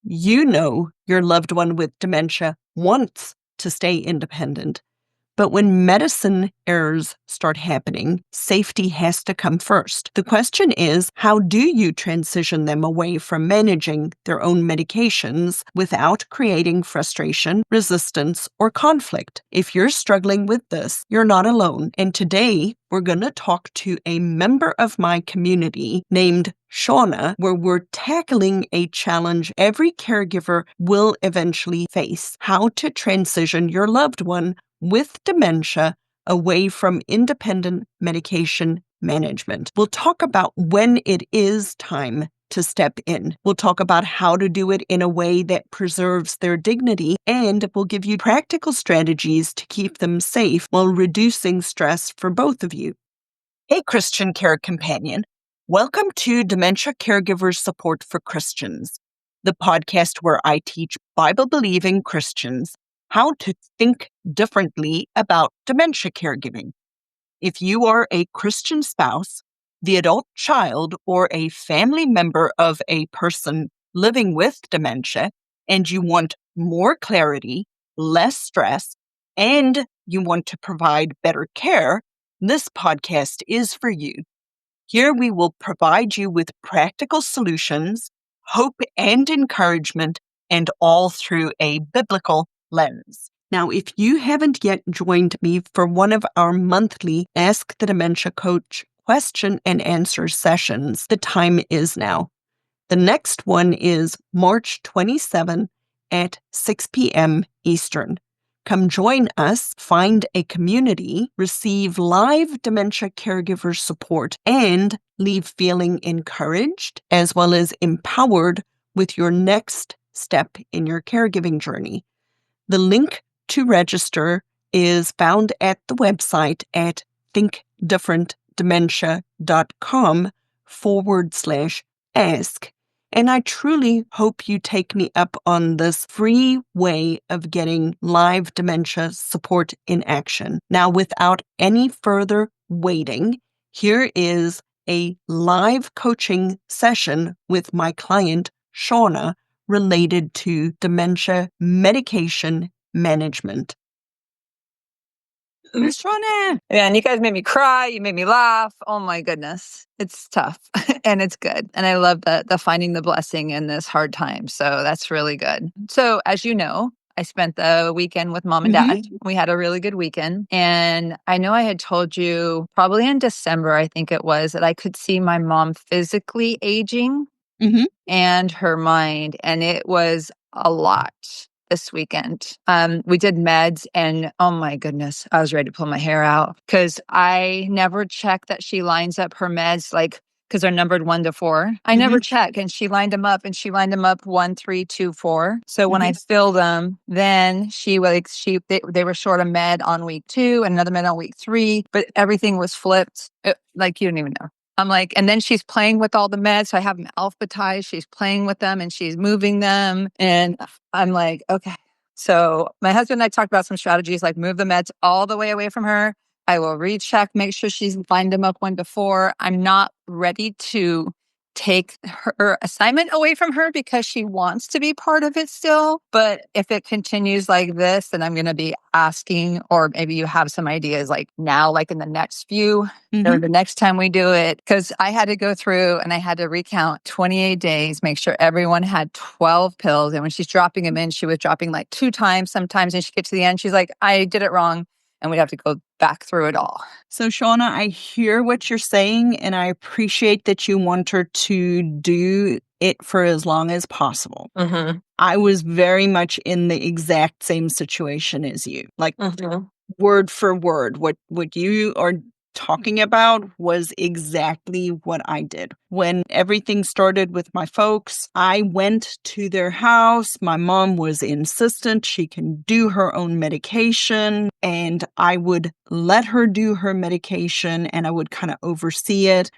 You know your loved one with dementia wants to stay independent. But when medicine errors start happening, safety has to come first. The question is, how do you transition them away from managing their own medications without creating frustration, resistance, or conflict? If you're struggling with this, you're not alone. And today, we're going to talk to a member of my community named Shauna, where we're tackling a challenge every caregiver will eventually face: how to transition your loved one with dementia away from independent medication management. We'll talk about when it is time to step in. We'll talk about how to do it in a way that preserves their dignity, and we'll give you practical strategies to keep them safe while reducing stress for both of you. Hey, Christian Care Companion. Welcome to Dementia Caregiver Support for Christians, the podcast where I teach Bible-believing Christians how to think differently about dementia caregiving. If you are a Christian spouse, the adult child, or a family member of a person living with dementia, and you want more clarity, less stress, and you want to provide better care, this podcast is for you. Here we will provide you with practical solutions, hope and encouragement, and all through a biblical lens. Now, if you haven't yet joined me for one of our monthly Ask the Dementia Coach question and answer sessions, the time is now. The next one is March 27 at 6 p.m. Eastern. Come join us, find a community, receive live dementia caregiver support, and leave feeling encouraged as well as empowered with your next step in your caregiving journey. The link to register is found at the website at thinkdifferentdementia.com/ask. And I truly hope you take me up on this free way of getting live dementia support in action. Now, without any further waiting, here is a live coaching session with my client, Shauna, related to dementia medication management. Shauna. Man, you guys made me cry. You made me laugh. Oh my goodness. It's tough and it's good. And I love the finding the blessing in this hard time. So that's really good. So as you know, I spent the weekend with mom and dad. We had a really good weekend. And I know I had told you probably in December, I think it was, that I could see my mom physically aging and her mind. And it was a lot this weekend. We did meds and oh my goodness, I was ready to pull my hair out because I never check that she lines up her meds because they're numbered 1 to 4. I never check, and she lined them up 1, 3, 2, 4. So when I filled them, then they were short a med on week 2 and another med on week 3, but everything was flipped. Like you don't even know. I'm like, and then she's playing with all the meds. So I have them alphabetized. She's playing with them and she's moving them. And I'm like, okay. So my husband and I talked about some strategies, like move the meds all the way away from her. I will recheck, make sure she's lined them up 1 to 4. I'm not ready to take her assignment away from her because she wants to be part of it still. But if it continues like this, then I'm going to be asking, or maybe you have some ideas like now, like in the next few or the next time we do it, because I had to go through and I had to recount 28 days, make sure everyone had 12 pills. And when she's dropping them in, she was dropping like 2 times sometimes. And she gets to the end, she's like, I did it wrong. And we'd have to go back through it all. So, Shauna, I hear what you're saying, and I appreciate that you want her to do it for as long as possible. I was very much in the exact same situation as you. Like, word for word, what you are talking about was exactly what I did. When everything started with my folks, I went to their house. My mom was insistent she can do her own medication, and I would let her do her medication and I would kind of oversee it.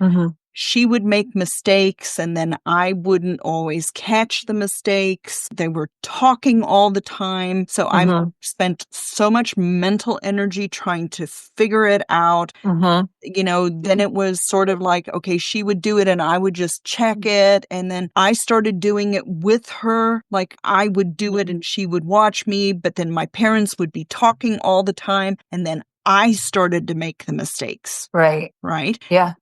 she would make mistakes and then I wouldn't always catch the mistakes. They were talking all the time. So I spent so much mental energy trying to figure it out. Then it was sort of like, okay, she would do it and I would just check it. And then I started doing it with her. Like I would do it and she would watch me, but then my parents would be talking all the time. And then I started to make the mistakes. Right. Right? Yeah.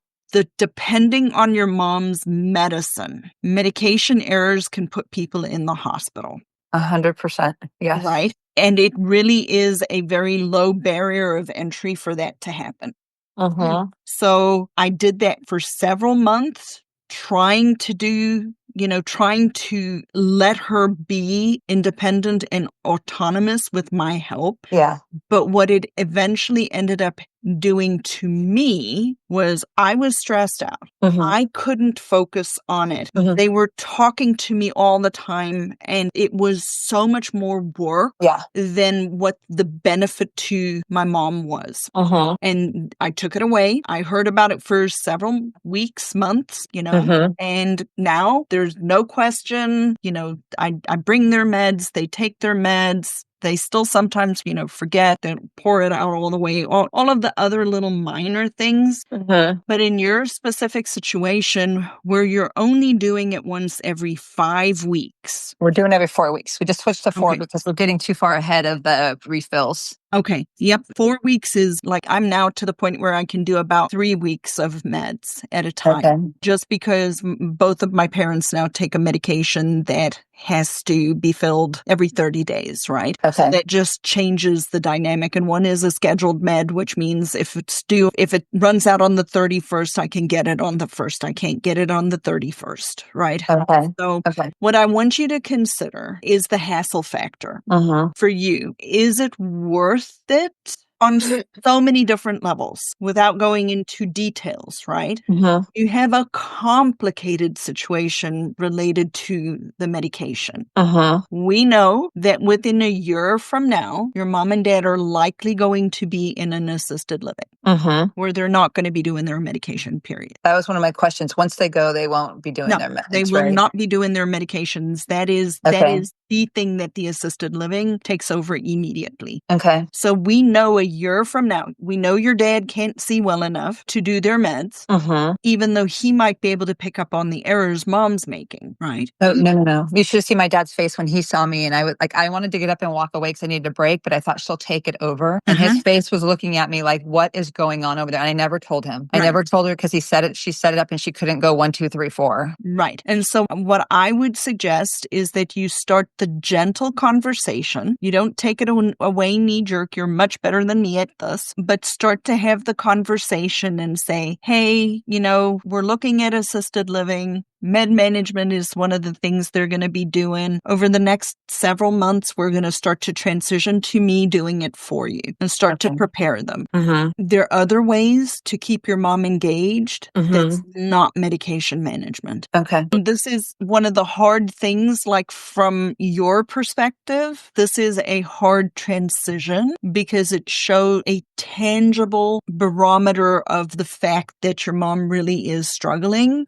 Depending on your mom's medication errors can put people in the hospital. 100%. Yes. Right? And it really is a very low barrier of entry for that to happen. So I did that for several months, trying to let her be independent and autonomous with my help. Yeah. But what it eventually ended up doing to me was I was stressed out. I couldn't focus on it. They were talking to me all the time, and it was so much more work than what the benefit to my mom was. And I took it away. I heard about it for several weeks, months, and now there's no question, I bring their meds, they take their meds. They still sometimes, forget, they don't pour it out all the way, all of the other little minor things. But in your specific situation where you're only doing it once every 5 weeks. We're doing every 4 weeks. We just switched to 4 because we're getting too far ahead of the refills. Okay. Yep. 4 weeks is like, I'm now to the point where I can do about 3 weeks of meds at a time. Just because both of my parents now take a medication that has to be filled every 30 days, right? So that just changes the dynamic. And one is a scheduled med, which means if it runs out on the 31st, I can get it on the 1st. I can't get it on the 31st, right? So what I want you to consider is the hassle factor for you. Is it worth it on so many different levels without going into details, right? You have a complicated situation related to the medication. We know that within a year from now, your mom and dad are likely going to be in an assisted living where they're not going to be doing their medication, period. That was one of my questions. Once they go, they won't be doing their meds. They will not be doing their medications. That is the thing that the assisted living takes over immediately. So we know a year from now, we know your dad can't see well enough to do their meds, even though he might be able to pick up on the errors mom's making, right? Oh, no. You should have seen my dad's face when he saw me, and I wanted to get up and walk away because I needed a break, but I thought she'll take it over. And his face was looking at me like, what is going on over there? And I never told him. I never told her because she set it up and she couldn't go 1, 2, 3, 4. Right. And so what I would suggest is that you start the gentle conversation. You don't take it away knee jerk. You're much better than me at this, but start to have the conversation and say, hey, we're looking at assisted living. Med management is one of the things they're going to be doing. Over the next several months, we're going to start to transition to me doing it for you and start to prepare them. There are other ways to keep your mom engaged that's not medication management. This is one of the hard things, like from your perspective, this is a hard transition because it shows a tangible barometer of the fact that your mom really is struggling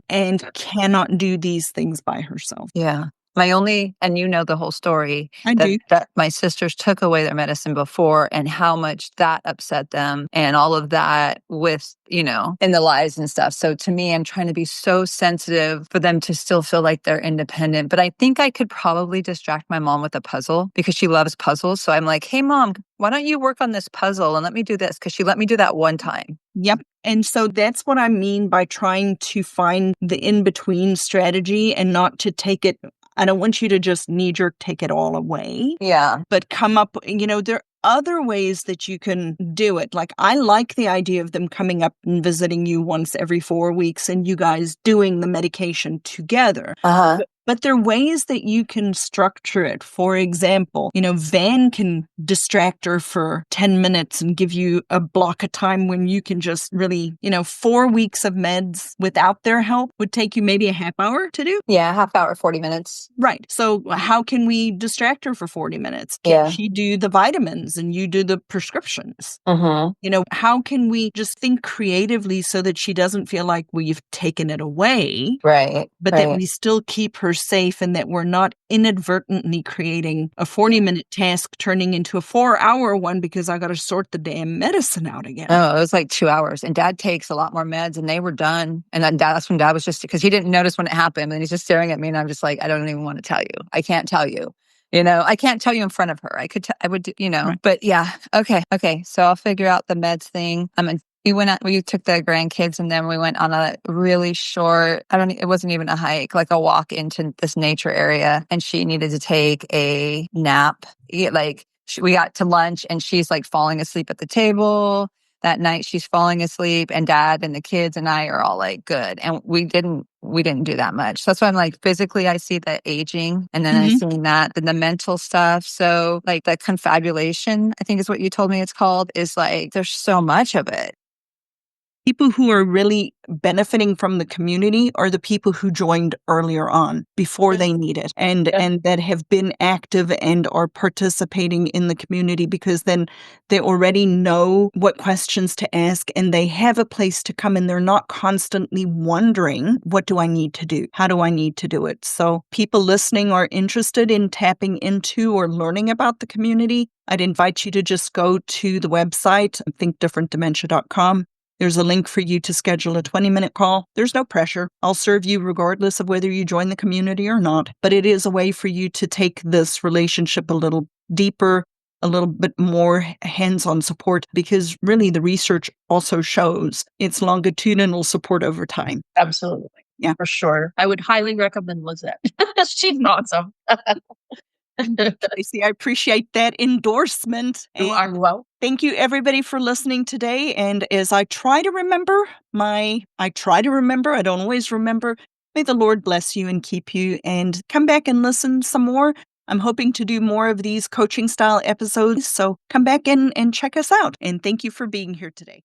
and cannot do these things by herself. Yeah. And you know the whole story. I do. That my sisters took away their medicine before and how much that upset them and all of that with, in the lies and stuff. So to me, I'm trying to be so sensitive for them to still feel like they're independent. But I think I could probably distract my mom with a puzzle because she loves puzzles. So I'm like, hey, Mom, why don't you work on this puzzle and let me do this? Because she let me do that one time. Yep. And so that's what I mean by trying to find the in-between strategy and not to take it. I don't want you to just knee-jerk take it all away. Yeah. But come up, there are other ways that you can do it. Like, I like the idea of them coming up and visiting you once every 4 weeks and you guys doing the medication together. But there are ways that you can structure it. For example, Van can distract her for 10 minutes and give you a block of time when you can just really, 4 weeks of meds without their help would take you maybe a half hour to do. Yeah, half hour, 40 minutes. Right. So how can we distract her for 40 minutes? Can Yeah. she do the vitamins and you do the prescriptions? How can we just think creatively so that she doesn't feel like we've taken it away, Right. but that we still keep her safe and that we're not inadvertently creating a 40-minute task turning into a 4-hour one because I got to sort the damn medicine out again. Oh, it was like 2 hours. And Dad takes a lot more meds and they were done. And then that's when Dad was just, because he didn't notice when it happened. And he's just staring at me and I'm just like, I don't even want to tell you. I can't tell you. I can't tell you in front of her. I would, Right. but yeah. Okay. So I'll figure out the meds thing. We took the grandkids and then we went on a really short, it wasn't even a hike, like a walk into this nature area. And she needed to take a nap. We got to lunch and she's like falling asleep at the table. That night she's falling asleep and Dad and the kids and I are all like good. And we didn't do that much. So that's why I'm like, physically I see the aging and then I see that, then the mental stuff. So like the confabulation, I think is what you told me it's called, is like, there's so much of it. People who are really benefiting from the community are the people who joined earlier on before they need it and that have been active and are participating in the community because then they already know what questions to ask and they have a place to come and they're not constantly wondering, what do I need to do? How do I need to do it? So people listening are interested in tapping into or learning about the community. I'd invite you to just go to the website, thinkdifferentdementia.com. There's a link for you to schedule a 20-minute call. There's no pressure. I'll serve you regardless of whether you join the community or not. But it is a way for you to take this relationship a little deeper, a little bit more hands-on support, because really the research also shows it's longitudinal support over time. Absolutely. Yeah. For sure. I would highly recommend Lizette. She's awesome. Tracy, I appreciate that endorsement. You are welcome. Thank you, everybody, for listening today. And as I try to remember, I don't always remember. May the Lord bless you and keep you, and come back and listen some more. I'm hoping to do more of these coaching style episodes. So come back in and check us out. And thank you for being here today.